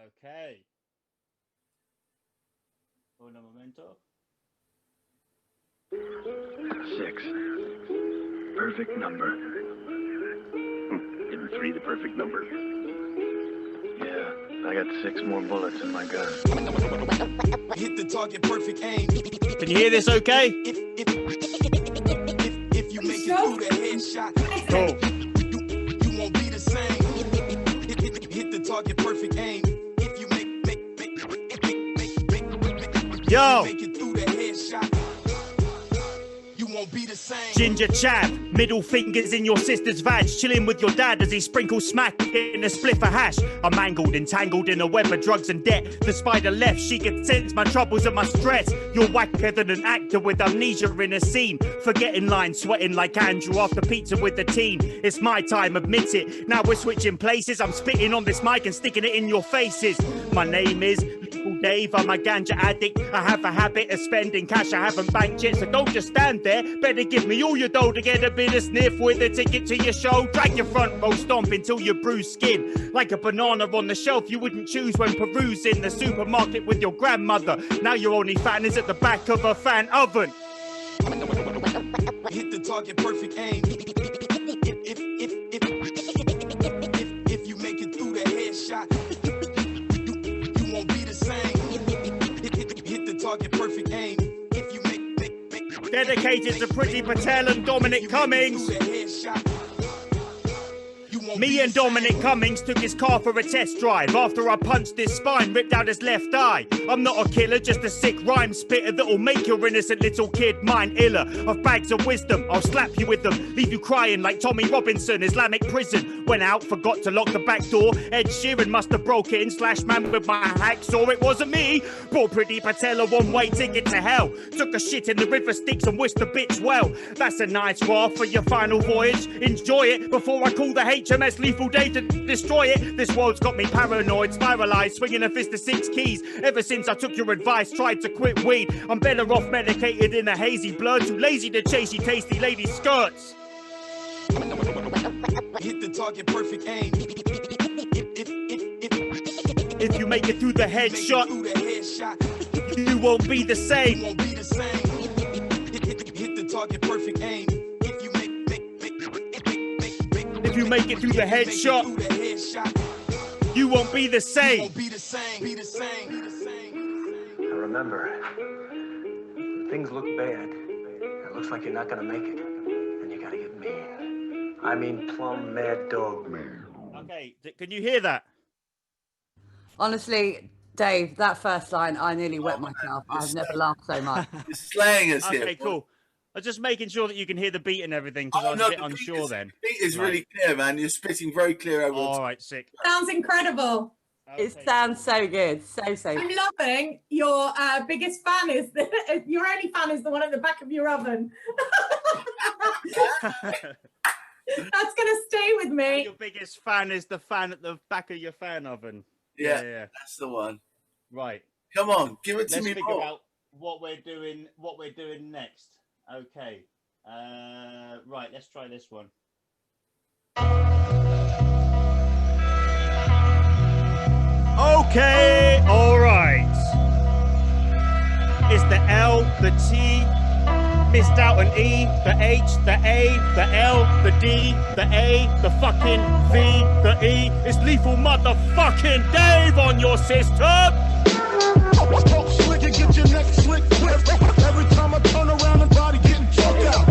Okay. Un momento. 6. Perfect number. Isn't 3 the perfect number? Yeah, I got 6 more bullets in my gun. Hit the target, perfect aim. Can you hear this okay? If you make it through the headshot, Cool. you won't be the same. Hit the target, perfect aim. If you make Yo! make it through the headshot, you won't be the same. Ginger chap, middle fingers in your sister's vag, chilling with your dad as he sprinkles smack in a spliff of hash. I'm mangled, entangled in a web of drugs and debt. The spider left, she could sense my troubles and my stress. You're whacker than an actor with amnesia in a scene. Forgetting lines, sweating like Andrew after pizza with the teen. It's my time, admit it. Now we're switching places. I'm spitting on this mic and sticking it in your faces. My name is Dave, I'm a ganja addict. I have a habit of spending cash I haven't banked yet. So don't just stand there, better give me all your dough to get a bit of sniff with a ticket to your show. Drag your front row stomp until you bruise skin. Like a banana on the shelf you wouldn't choose when perusing the supermarket with your grandmother. Now your only fan is at the back of a fan oven. Hit the target, perfect aim. If you make it through the headshot, you won't be the same. Hit the target, perfect aim. If you make Dedicated to Pretty Patel and Dominic Cummings. Me and Dominic Cummings took his car for a test drive. After I punched his spine, ripped out his left eye. I'm not a killer, just a sick rhyme spitter that'll make your innocent little kid mind iller. Of bags of wisdom, I'll slap you with them, leave you crying like Tommy Robinson. Islamic prison, went out, forgot to lock the back door. Ed Sheeran must have broke in, slash man with my hacksaw. It wasn't me. Brought Pretty Patel a one-way ticket to hell. Took a shit in the river Styx and wished the bitch well. That's a nice raft for your final voyage. Enjoy it before I call the HMS Lethal Day to destroy it. This world's got me paranoid, spiralized, swinging a fist of 6 keys. Ever since I took your advice, tried to quit weed. I'm better off medicated in a hazy blur, too lazy to chase you tasty ladies' skirts. Hit the target, perfect aim. If you make it through the headshot, you won't be the same. Hit the target, perfect aim. If you make it through the headshot, you won't be the same. Now remember, when things look bad, it looks like you're not gonna make it, then you gotta get mad. I mean plumb mad dog mad. Okay, can you hear that? Honestly, Dave, that first line, I nearly wet myself. I've never laughed so much. You're slaying us here. Okay, cool. I was just making sure that you can hear the beat and everything, because I was a bit unsure then. The beat is really clear, man. You're spitting very clear over. All right, sick. Sounds incredible. Okay. It sounds so good. So I'm loving your biggest fan is your only fan is the one at the back of your oven. That's gonna stay with me. Your biggest fan is the fan at the back of your fan oven. Yeah, that's the one. Right. Come on, give it to Let's me figure more. out what we're doing next. Okay. Right, let's try this one. Okay, all right. It's the L, the T, missed out an E, the H, the A, the L, the D, the A, the fucking V, the E. It's lethal motherfucking Dave on your system. Slick and get your neck slick quick. Every time I turn around and body getting choked out.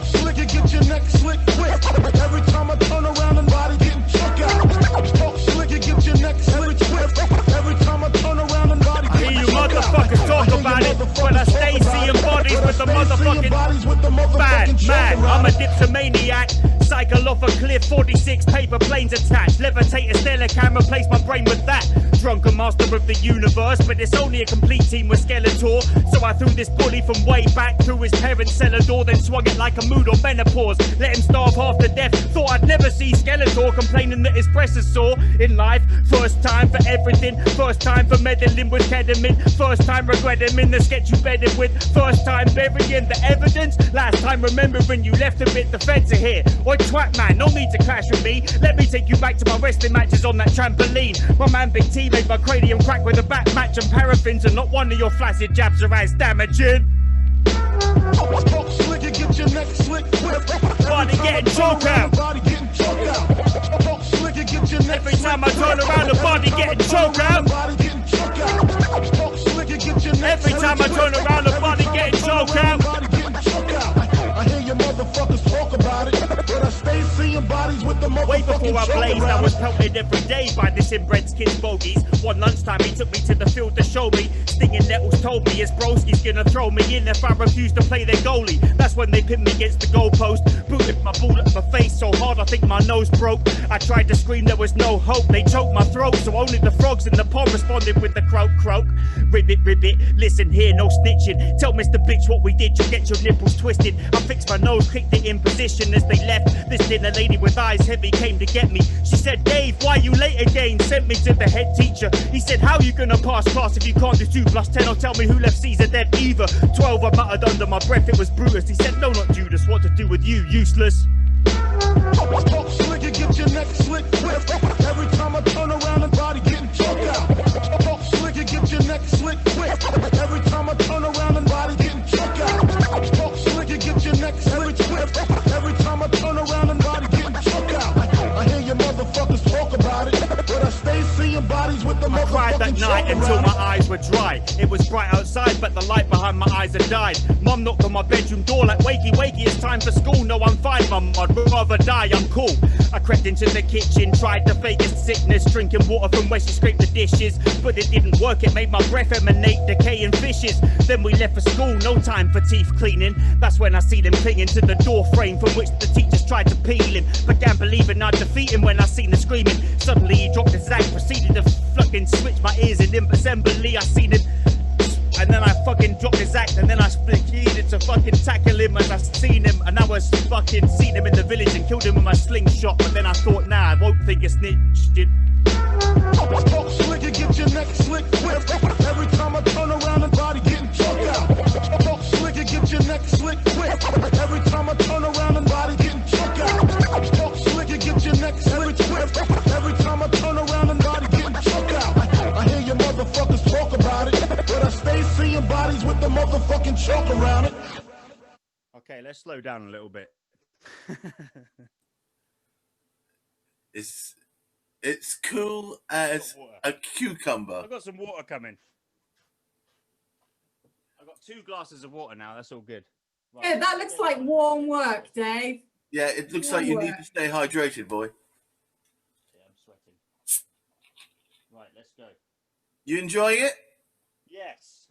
Slick and get your neck slick quick. Every time I turn around and body getting choked out. Slick and get your neck slick quick. Every time I turn around and body I hear you motherfuckers talk about it, but I stay seeing bodies with the motherfucking bad man. I'm a dipsomaniac. Cycle off a cliff, 46 paper planes attached. Levitate a stellar camera, place my brain with that. Drunken master of the universe, but it's only a complete team with Skeletor. So I threw this bully from way back through his parents' cellar door, then swung it like a mood or menopause. Let him starve half to death. Thought I'd never see Skeletor complaining that his breast is sore in life. First time for everything. First time for meddling with ketamine. First time regretting in the sketch you bedded with. First time burying the evidence. Last time remembering you left a bit. The feds are here. Oi twat man, no need to clash with me. Let me take you back to my wrestling matches on that trampoline. My man Big T Make my cranium crack with a back match and paraffins, and not one of your flaccid jabs are as damaging. Talk slick and get your neck slick quick. Body getting choked out. Body getting choked out. Talk slick and get your neck Every time I turn around, the body getting choked out. Body getting choked out. Talk slick and get your neck Every time I turn around, the body getting choked out. Body getting choked out. I hear you motherfuckers talk about it, but I stay seeing bodies with the motherfucking Way before I choke blazed, I around was it. pelted every day by this inbred kid's bogies. One lunchtime, he took me to the field to show me. Stinging nettles told me his broski's gonna throw me in if I refuse to play their goalie. That's when they pinned me against the goalpost. Booted my ball at my face so hard I think my nose broke. I tried to scream, there was no hope. They choked my throat, so only the frogs in the pond responded with the croak croak. Ribbit, ribbit, listen here, no snitching. Tell Mr. Bitch what we did, you'll get your nipples twisted. I fixed my nose, kicked it in position as they left. This dinner lady with eyes heavy came to get me. She said, Dave, why you late again? Sent me to the head teacher. He said, how you gonna pass class if you can't do 2 + 10? Or tell me who left Caesar dead either. 12, I muttered under my breath, it was Brutus. He said, no, not Judas, what to do with you, useless. Talk slick and get your neck slick quick. Every time I turn around, the body getting choked out. Talk slick and get your neck slick quick. Every time I turn around, the body getting choked out. Talk slick and get your neck slick quick. Every time I turn around, the body getting choked out. I hear you motherfuckers talk about it, but I stay seeing bodies with the motherfucking I cried that night choke until around my it. eyes were dry. It was bright outside, but the light behind my eyes had died. Mum knocked on my bedroom door like, wakey, wakey, it's time for school. No, I'm fine, Mum, I'd rather die, I'm cool. I crept into the kitchen, tried the fakest sickness, drinking water from where she scraped the dishes. But it didn't work, it made my breath emanate decaying fishes. Then we left for school, no time for teeth cleaning. That's when I see them clinging to the door frame from which the teachers tried to peel him. Began believing I'd defeat him when I seen him screaming. Suddenly he dropped his act, proceeded to fucking switch my ears, and in assembly I seen him. And then I fucking dropped his act, and then I proceeded to fucking tackle him as I seen him. And I was fucking seen him in the village and killed him with my slingshot. But then I thought, nah, I won't think it's snitched. Talk slick and get your neck slick quick. Every time I turn around, the body getting choked out. Talk slick and get your neck slick quick. Every time I turn around, the body getting choked out. Talk slick and get your neck slick quick. Every time I turn around, the body getting choked out. I hear you motherfuckers talk about it, but I stay seeing bodies with the motherfucking choke around it. Okay, let's slow down a little bit. It's cool as a cucumber. I've got some water coming. I've got 2 glasses of water now, that's all good. Right. Yeah, that looks like warm work, Dave. Yeah, it looks like you need to stay hydrated, boy. Yeah, I'm sweating. Right, let's go. You enjoying it? Yes.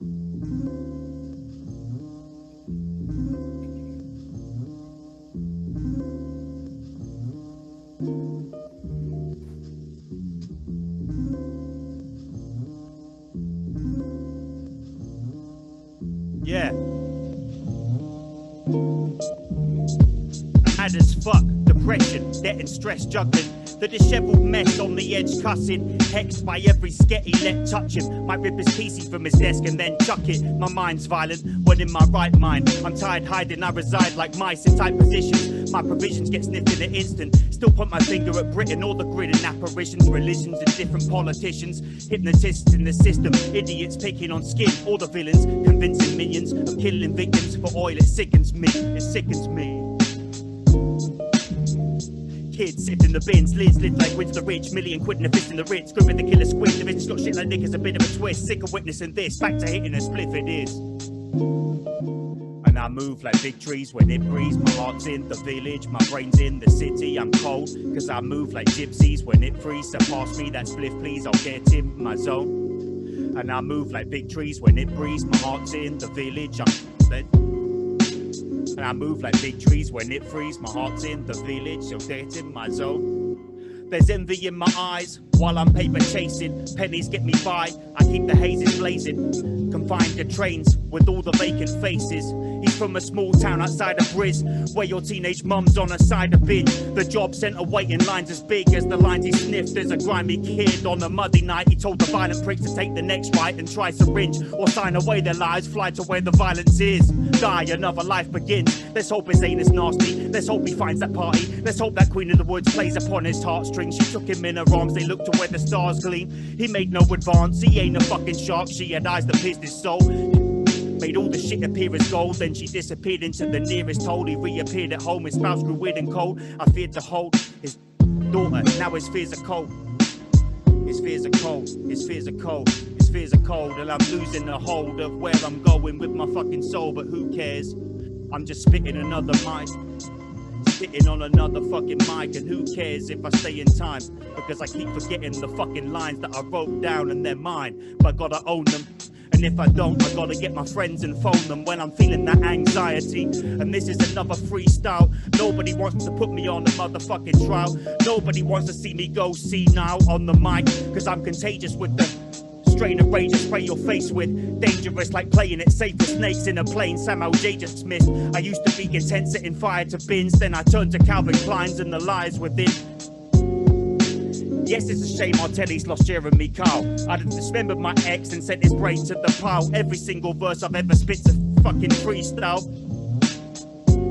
Yeah. Mad as fuck, depression, debt and stress juggling. The disheveled mess on the edge cussing. Hexed by every sketty let touch him. Might rip his PC from his desk and then chuck it. My mind's violent when in my right mind. I'm tired hiding, I reside like mice in tight positions. My provisions get sniffed in an instant. Still point my finger at Britain, all the grinning apparitions. Religions and different politicians. Hypnotists in the system, idiots picking on skin. All the villains, convincing millions of killing victims for oil. It sickens me, it sickens me. Kids sit in the bins, lids lit like Wins the Rich, £1,000,000 in a fist in the Ritz, gripping the killer squid. The bitch got shit like niggas, a bit of a twist. Sick of witnessing this, back to hitting a spliff it is. And I move like big trees when it breeze. My heart's in the village, my brain's in the city. I'm cold, cause I move like gypsies when it frees. So pass me that spliff please, I'll get in my zone. And I move like big trees when it breeze. My heart's in the village, and I move like big trees when it frees. My heart's in the village, so get in my zone. There's envy in my eyes while I'm paper chasing. Pennies get me by, I keep the hazes blazing. Confined to trains with all the vacant faces. He's from a small town outside of Briz, where your teenage mum's on a side of binge. The job centre waiting lines as big as the lines he sniffed as a grimy kid. On a muddy night, he told the violent pricks to take the next right and try syringe, or sign away their lives, fly to where the violence is. Die, another life begins. Let's hope his ain't as nasty. Let's hope he finds that party. Let's hope that Queen of the Woods plays upon his heartstrings. She took him in her arms, they looked to where the stars gleam. He made no advance, he ain't a fucking shark. She had eyes that pierced his soul, made all the shit appear as gold. Then she disappeared into the nearest hole. He reappeared at home, his spouse grew weird and cold. I feared to hold his daughter, now his fears are cold. His fears are cold, his fears are cold, his fears are cold. And I'm losing the hold of where I'm going with my fucking soul. But who cares? I'm just spitting another mic, spitting on another fucking mic. And who cares if I stay in time? Because I keep forgetting the fucking lines that I wrote down, and they're mine, but I gotta own them. And if I don't, I gotta get my friends and phone them when I'm feeling that anxiety. And this is another freestyle. Nobody wants to put me on a motherfucking trial. Nobody wants to see me go senile on the mic, cause I'm contagious with the strain of rage to spray your face with. Dangerous like playing it safe with snakes in a plane. Samuel J. just missed. I used to be intense, setting fire to bins. Then I turned to Calvin Klein's and the lies within. Yes, it's a shame Artelli's lost Jeremy Kyle. I'd have dismembered my ex and sent his brain to the pile. Every single verse I've ever spit's a fucking freestyle.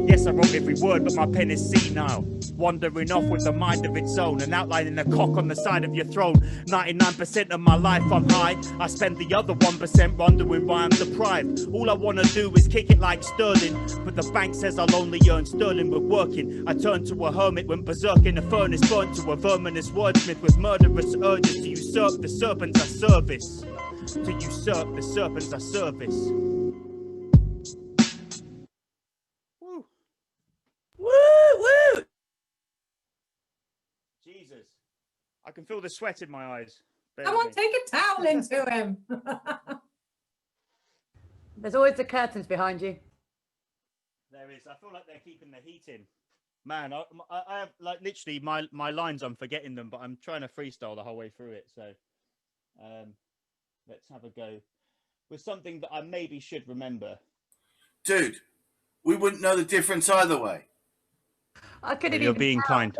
Yes, I wrote every word, but my pen is senile. Wandering off with a mind of its own and outlining a cock on the side of your throne. 99% of my life I'm high. I spend the other 1% wondering why I'm deprived. All I want to do is kick it like Sterling, but the bank says I'll only earn sterling with working. I turned to a hermit, went berserk in a furnace, burnt to a verminous wordsmith with murderous urges to usurp the serpents I service. To usurp the serpents I service. Woo! Jesus, I can feel the sweat in my eyes. Come on, take a towel into him. There's always the curtains behind you. There is. I feel like they're keeping the heat in. Man, I have like literally my lines. I'm forgetting them, but I'm trying to freestyle the whole way through it. So, let's have a go with something that I maybe should remember. Dude, we wouldn't know the difference either way. I couldn't You're even being tell. kind.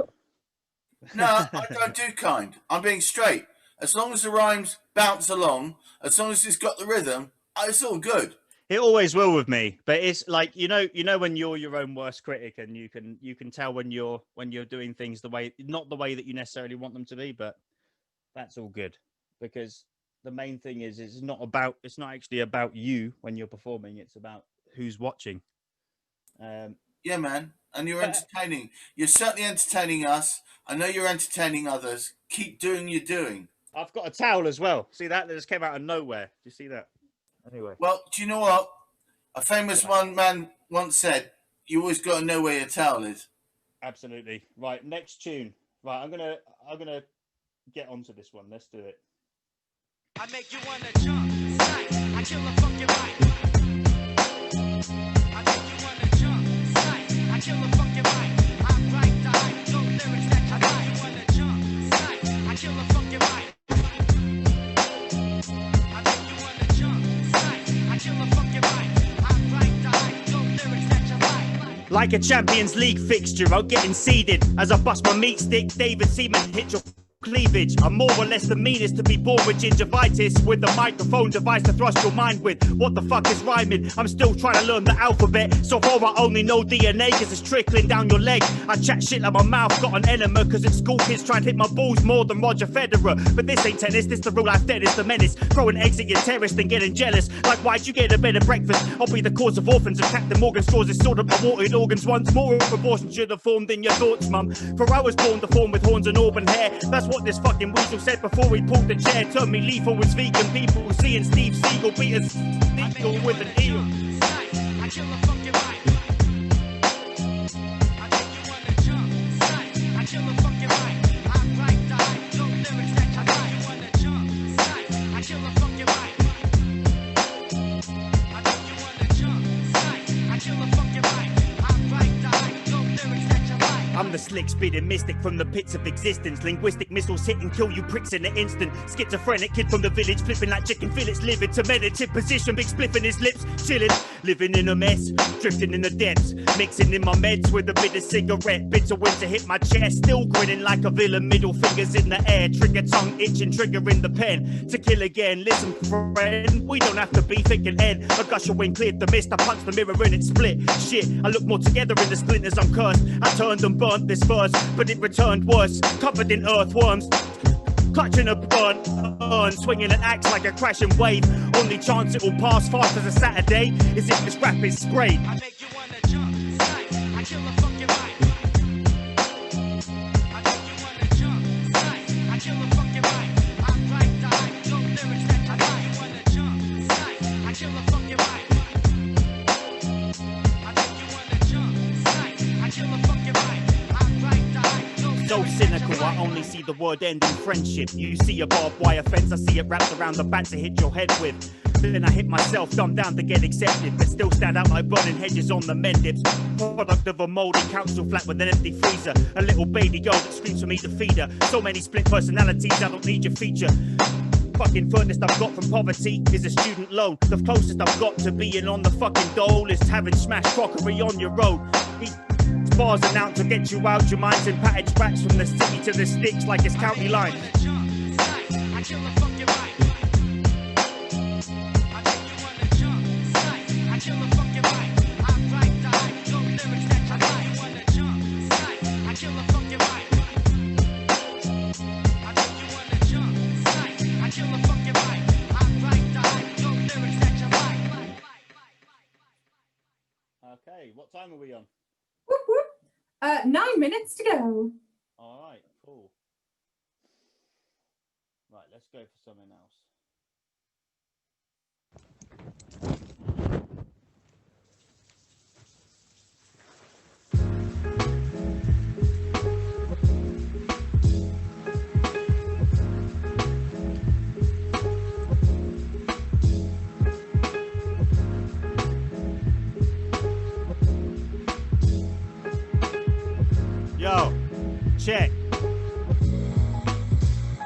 No, I don't do kind. I'm being straight. As long as the rhymes bounce along, as long as it's got the rhythm, it's all good. It always will with me, but it's like you know when you're your own worst critic, and you can tell when you're doing things not the way that you necessarily want them to be, but that's all good because the main thing is it's not actually about you when you're performing. It's about who's watching. Yeah, man. And you're entertaining. You're certainly entertaining us. I know you're entertaining others. Keep doing your doing. I've got a towel as well. See that? That just came out of nowhere. Do you see that? Anyway. Well, do you know what? A famous one man once said, you always got to know where your towel is. Absolutely. Right, next tune. Right, I'm gonna get onto this one. Let's do it. I make you wanna jump, snipe, I kill a fucking mic. I make you wanna jump, snipe, I kill a fucking mic. I write the hype, no lyrics that you like. You wanna jump, snipe, I kill a fucking mic. I make you wanna jump, snipe, I kill a fucking mic. I write the hype, no lyrics that you like. Like a Champions League fixture, I'm getting seeded as I bust my meat stick. David Seaman hit your cleavage. I'm more or less the meanest to be born with gingivitis, with a microphone device to thrust your mind with. What the fuck is rhyming? I'm still trying to learn the alphabet. So far I only know DNA cause it's trickling down your leg. I chat shit like my mouth got an enema cause it's school kids trying to hit my balls more than Roger Federer. But this ain't tennis, this the real life dead, it's the menace. Throwing eggs at your terrace and getting jealous. Like why'd you get a better breakfast? I'll be the cause of orphans and Captain Morgan straws is sort of aborted organs once more. A proportion should have formed in your thoughts, mum. For I was born deformed with horns and auburn hair. That's what this fucking weasel said before he pulled the chair. Turned me lethal was vegan. People were seeing Steve Seagal beat us lethal with an eel. I kill a fucking mic. I make you wanna jump, snipe, I kill a fucking mic. I write the hype, no lyrics that you like. You wanna jump, snipe, I kill a fucking mic. I make you wanna jump, snipe, I kill a fucking mic. I write the hype, no lyrics that you like. I'm the slick slick, spitting mystic from the pits of existence. Linguistic missiles hit and kill you pricks in an instant. Schizophrenic kid from the village, flipping like chicken fillets, living to meditative position, big spliff in his lips, chilling, living in a mess, drifting in the depths, mixing in my meds with a bit of cigarette. Bitter winter hit my chest, still grinning like a villain, middle fingers in the air, trigger tongue itching, triggering the pen to kill again. Listen, friend, we don't have to be thick and head. A gusher wind cleared the mist, I punched the mirror and it split. Shit, I look more together in the splinters, I'm cursed. I turned and burnt this verse, but it returned worse, covered in earthworms. Clutching a burnt urn, swinging an axe like a crashing wave. Only chance it will pass fast as a Saturday is if this rap is sprayed. I make you wanna jump, snipe, I kill a fucking mic. I make you wanna jump, snipe, I kill a fucking mic. I'm like the hype, no lyrics that I like. You wanna jump, snipe, I kill a fucking mic. I make you wanna jump, snipe, I kill a fucking mic. I'm like the hype, no lyrics So that cynical, I I only see the word end in friendship. You see a barbed wire fence, I see it wrapped around the bat to hit your head with. Then I hit myself, dumbed down to get accepted, but still stand out like burning hedges on the mendips. Product of a mouldy council flat with an empty freezer. A little baby girl that screams for me to feed her. So many split personalities, I don't need your feature. Fucking furthest I've got from poverty is a student loan. The closest I've got to being on the fucking dole is having smashed crockery on your road. These bars are out to get you out your minds and patted scraps from the city to the sticks like it's county line. I kill a fucking mic. I make you wanna jump, snipe, I kill a fucking mic. I'm like the hype, no lyrics that I like. You wanna jump, snipe, I kill a fucking mic. I make you wanna jump, snipe, I kill a fucking mic. I'm like the hype, no lyrics that I like. Okay, what time are we on? Whoop, whoop. 9 minutes to go. All right, cool. Right, let's go for something else. Yo, check.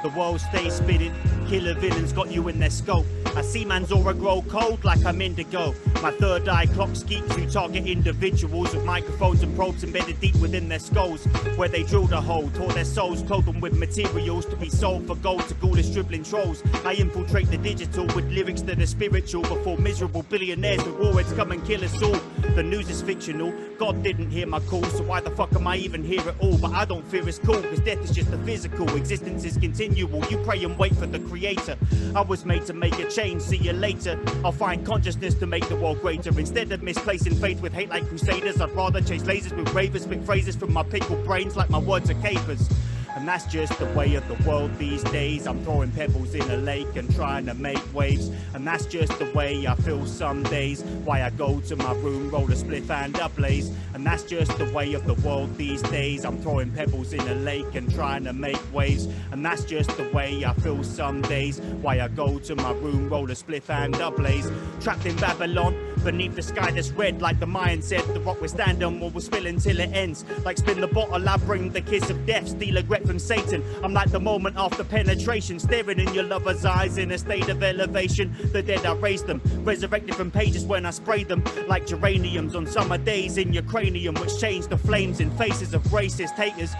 The world stays spinning. Killer villains got you in their scope. I see man's aura grow cold like I'm indigo. My third eye clocks geeks who target individuals with microphones and probes embedded deep within their skulls, where they drilled a hole, tore their souls, clothed them with materials to be sold for gold to ghoulish dribbling trolls. I infiltrate the digital with lyrics that are spiritual before miserable billionaires with warheads come and kill us all. The news is fictional. God didn't hear my call, so why the fuck am I even here at all? But I don't fear it's cool, cause death is just a physical. Existence is continual. You pray and wait for the creator. I was made to make a change. See you later. I'll find consciousness to make the world greater. Instead of misplacing faith with hate like crusaders, I'd rather chase lasers with ravers, spit phrases from my pickled brains like my words are capers. And that's just the way of the world these days. I'm throwing pebbles in a lake and trying to make waves. And that's just the way I feel some days. Why I go to my room, roll a spliff and a blaze. And that's just the way of the world these days. I'm throwing pebbles in a lake and trying to make waves. And that's just the way I feel some days. Why I go to my room, roll a spliff and a blaze. Trapped in Babylon, beneath the sky that's red, like the Mayan said. The rock we stand on will spill until it ends. Like spin the bottle, I bring the kiss of death. Steal a gret from Satan. I'm like the moment after penetration, staring in your lover's eyes in a state of elevation. The dead, I raised them, resurrected from pages when I sprayed them like geraniums on summer days in your cranium, which changed the flames in faces of racist haters.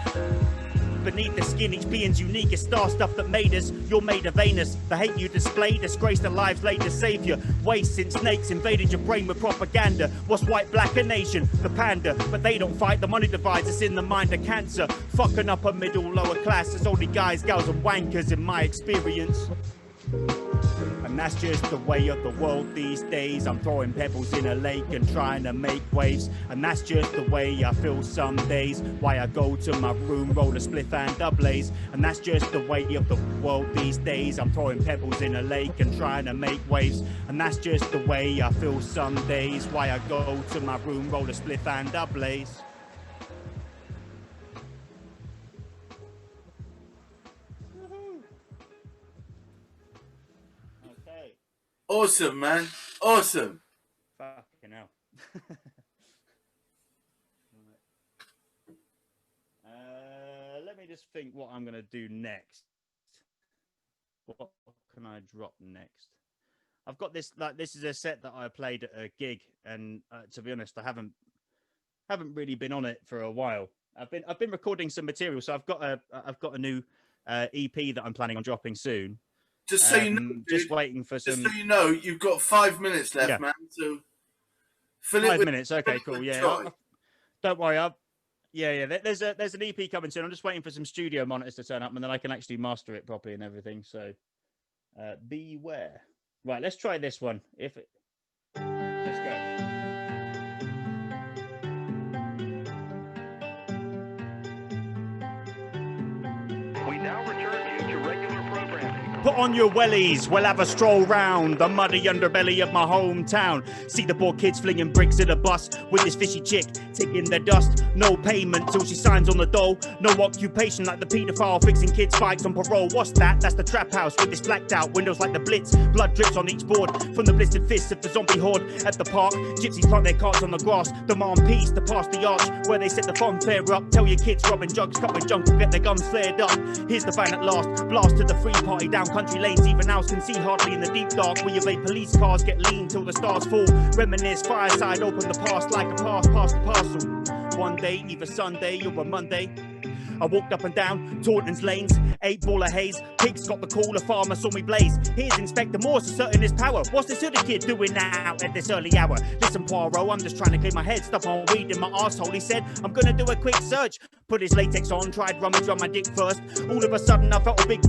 Beneath the skin, each being's unique. It's star stuff that made us. You're made of anus. The hate you display disgraced the lives laid to save you. Waste since snakes invaded your brain with propaganda. What's white, black, and Asian? The panda. But they don't fight. The money divides us in the mind of cancer. Fucking up a middle, lower class. There's only guys, gals, and wankers in my experience. And that's just the way of the world these days. I'm throwing pebbles in a lake and trying to make waves. And that's just the way I feel some days. Why I go to my room, roll a spliff and a blaze. And that's just the way of the world these days. I'm throwing pebbles in a lake and trying to make waves. And that's just the way I feel some days. Why I go to my room, roll a spliff and a blaze. Awesome, man. Awesome. Fucking hell. think what I'm gonna do next. What can I drop next? I've got this. Like, this is a set that I played at a gig, and to be honest, I haven't really been on it for a while. I've been recording some material, so I've got a new EP that I'm planning on dropping soon. Just so you know, dude, just waiting for some. Just so you know, you've got 5 minutes left, man. So fill it 5 with, minutes. Okay, cool. Yeah, don't worry. There's an EP coming soon. I'm just waiting for some studio monitors to turn up, and then I can actually master it properly and everything. So beware. Right, let's try this one. Let's go. We now return you to regular programming. Put on your wellies, we'll have a stroll round the muddy underbelly of my hometown. See the poor kids flinging bricks at a bus with this fishy chick taking the dust. No payment till she signs on the dole. No occupation like the paedophile fixing kids' bikes on parole. What's that? That's the trap house with this blacked out windows like the Blitz. Blood drips on each board from the blistered fists of the zombie horde at the park. Gypsies plant their carts on the grass, demand peace to pass the arch where they set the funfair up. Tell your kids robbing jugs cut with junk will get their guns flared up. Here's the van at last, blast to the free party down country lanes. Even owls can see hardly in the deep dark. We evade police cars, get lean till the stars fall. Reminisce, fireside, open the past like a pass past the parcel. One day, either Sunday or a Monday, I walked up and down Taunton's lanes, 8 ball of haze. Pigs got the call, a farmer saw me blaze. Here's Inspector Morse asserting his power. What's this other kid doing now at this early hour? Listen, Poirot, I'm just trying to clear my head. Stuff on weed in my arsehole. He said, I'm gonna do a quick search. Put his latex on, tried rummage on my dick first. All of a sudden, I felt a big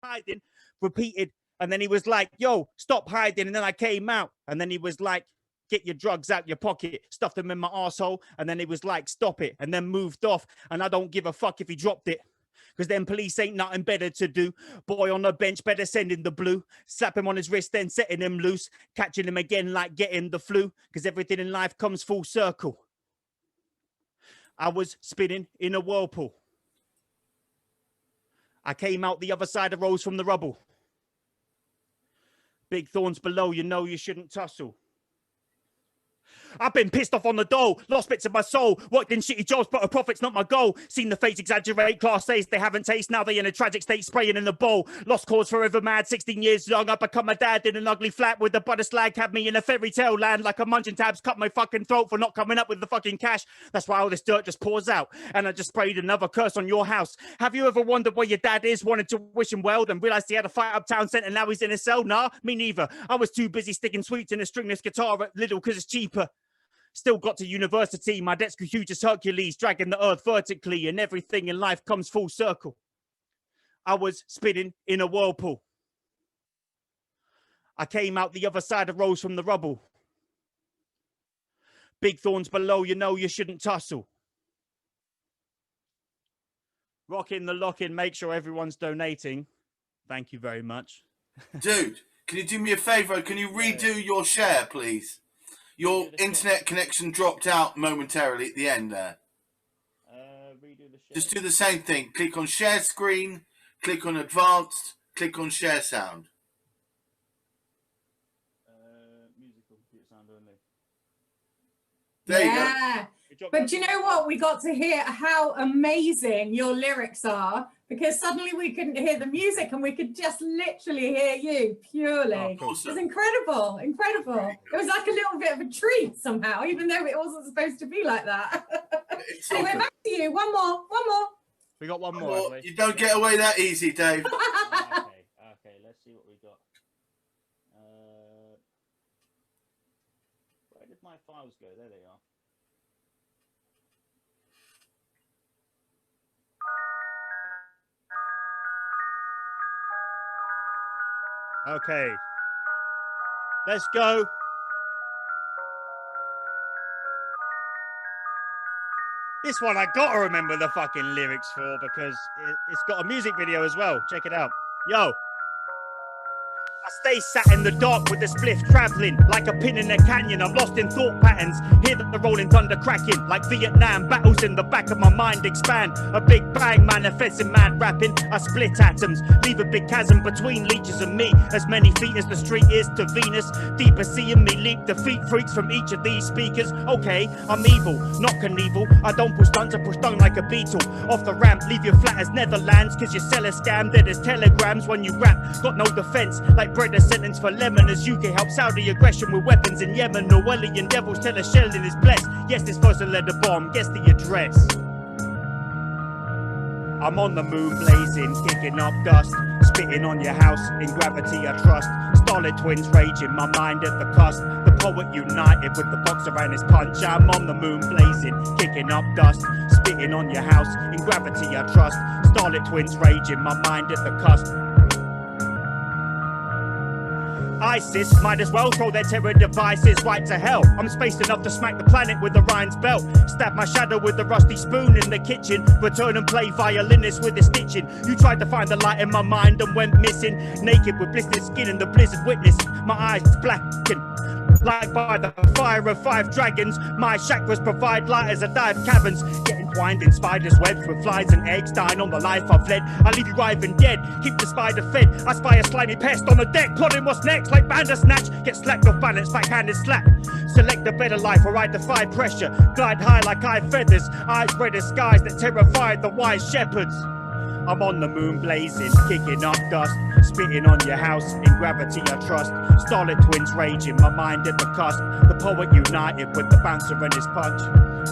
hiding, repeated. And then he was like, yo, stop hiding. And then I came out. And then he was like, get your drugs out your pocket. Stuffed them in my arsehole. And then he was like, stop it. And then moved off. And I don't give a fuck if he dropped it. Because then police ain't nothing better to do. Boy on the bench, better send in the blue. Slap him on his wrist, then setting him loose. Catching him again like getting the flu. Because everything in life comes full circle. I was spinning in a whirlpool. I came out the other side and rose from the rubble. Big thorns below, you know you shouldn't tussle. I've been pissed off on the dole, lost bits of my soul, worked in shitty jobs, but a profit's not my goal. Seen the fates exaggerate, class A's they haven't tasted, now they in a tragic state spraying in the bowl. Lost cause forever mad, 16 years young, I become a dad in an ugly flat with the butter slag, had me in a fairy tale land like a munching tabs, cut my fucking throat for not coming up with the fucking cash. That's why all this dirt just pours out, and I just sprayed another curse on your house. Have you ever wondered where your dad is, wanted to wish him well, then realised he had a fight uptown centre and now he's in a cell? Nah, me neither. I was too busy sticking sweets in a stringless guitar at Lidl because it's cheaper. Still got to university, my debts grew huge as Hercules, dragging the earth vertically, and everything in life comes full circle. I was spinning in a whirlpool. I came out the other side and rose from the rubble. Big thorns below, you know you shouldn't tussle. Rockin the Lockin, make sure everyone's donating. Thank you very much. Dude, can you do me a favour? Can you redo your share, please? Your internet connection dropped out momentarily at the end there. Redo the share. Just do the same thing. Click on share screen, click on advanced, click on share sound. Musical computer sound only. There you go. But you know what? We got to hear how amazing your lyrics are because suddenly we couldn't hear the music and we could just literally heir you purely. Oh, cool. It was incredible, incredible. It was like a little bit of a treat somehow, even though it wasn't supposed to be like that. Anyway, back to you. One more. We got one more. You don't get away that easy, Dave. Okay, let's see what we got. Where did my files go? There they are. Okay, let's go. This one I gotta remember the fucking lyrics for because it's got a music video as well. Check it out. Yo. I stay sat in the dark with the spliff travelling like a pin in a canyon. I'm lost in thought patterns. Hear the rolling thunder cracking like Vietnam. Battles in the back of my mind expand. A big bang manifests in mad rapping. I split atoms, leave a big chasm between leeches and me. As many feet as the street is to Venus. Deeper seeing me leap, defeat freaks from each of these speakers. Okay, I'm evil, not Knievel. I don't push stunts, I push down like a beetle. Off the ramp, leave you flat as Netherlands. Cause you sell a scam, dead as telegrams when you rap. Got no defense, like bread a sentence for lemon. As UK helps Saudi aggression with weapons in Yemen. Orwellian devils tell a shelling is blessed. Yes, this first led the bomb, guess the address. I'm on the moon blazing, kicking up dust. Spitting on your house, in gravity I trust. Starlit twins raging, my mind at the cusp. The poet united with the boxer and his punch. I'm on the moon blazing, kicking up dust. Spitting on your house, in gravity I trust. Starlit twins raging, my mind at the cusp. ISIS might as well throw their terror devices right to hell. I'm spaced enough to smack the planet with Orion's belt. Stab my shadow with a rusty spoon in the kitchen. Return and play violinist with the stitching. You tried to find the light in my mind and went missing. Naked with blistered skin and the blizzard witness. My eyes blackened like by the fire of 5 dragons. My chakras provide light as I dive caverns. Get entwined in spiders' webs with flies and eggs. Dying on the life I've led. I leave you writhing dead. Keep the spider fed. I spy a slimy pest on the deck. Plotting what's next like bandersnatch. Get slapped off balance, backhanded slap. Select a better life or I defy pressure. Glide high like high feathers. Eyes red as skies that terrify the wise shepherds. I'm on the moon blazing, kicking up dust. Spitting on your house, in gravity I trust. Starlit twins raging, my mind at the cusp. The poet united with the bouncer and his punch.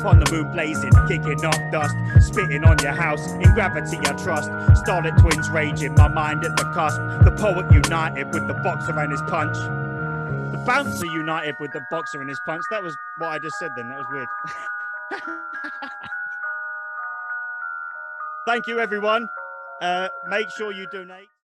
On the moon blazing, kicking up dust. Spitting on your house, in gravity I trust. Starlit twins raging, my mind at the cusp. The poet united with the boxer and his punch. The bouncer united with the boxer and his punch. That was what I just said then, that was weird. Thank you everyone. Make sure you donate.